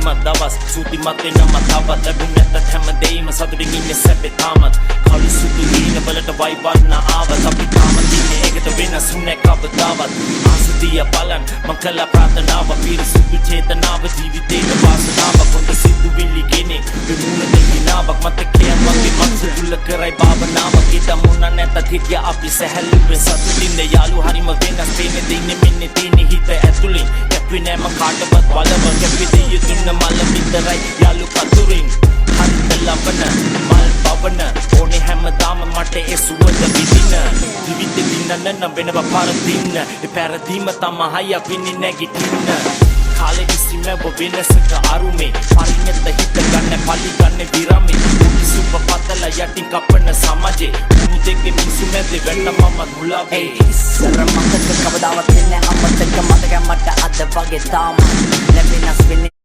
සැපීමත් දවස් සූති මතේ නම තවත් ලැබුණ නැතත් හැමදේම සතුටින් ඉන්නේ සැපේ තාමත් කළු සුදු හීන වලට වයිවන්න ආවත් අපි තාම ඉන්නේ ඒකට වෙනස් වුණේ කවදාවත් ආසතිය බලන් මං කළා ප්‍රාර්ථනාව පිරිසුදු චේතනාව ජීවිතේට වාසනාව කොට සිද්ධු විලි කෙනෙක් විමුණ දෙකිනාවක් මතකයන් වගේ මනස දුල්ල කරයි භාවනාවක් ඉත මුණ නැතත් හිටිය අපි සැහැල්ලුවෙන් සතුටින් යාළු හරිම වෙනස් පේන්නේ දෙන්නේ මෙන්න තියෙන්නේ හිත ඇතුලින් කැපි නෑම කාටවත් බලව කැපි දෙයුතුන්න මල විතරයි යාළු කතුරින් හරිත ලබන මල් පවන ඕනේ හැමදාම මට ඒ සුවඳ විඳින ජීවිතේ දිනන්න නම් වෙනවා පරදින්න ඒ පැරදීම තමයි අපි නැගිටින්න කාලෙ ඉස්සිමව වෙනසක අරුමේ පරිණත හිත ගන්න පලි ගන්න විරමේ සුප පතල යටින් කපන සමාජේ මුදෙක් මිනිසු නැති වෙන්න මම මුලාවේ ඉස්සර මතක කවදාවත් එන්නේ අමතක මතක මට අද වගේ තාම නැවෙනස් වෙන්නේ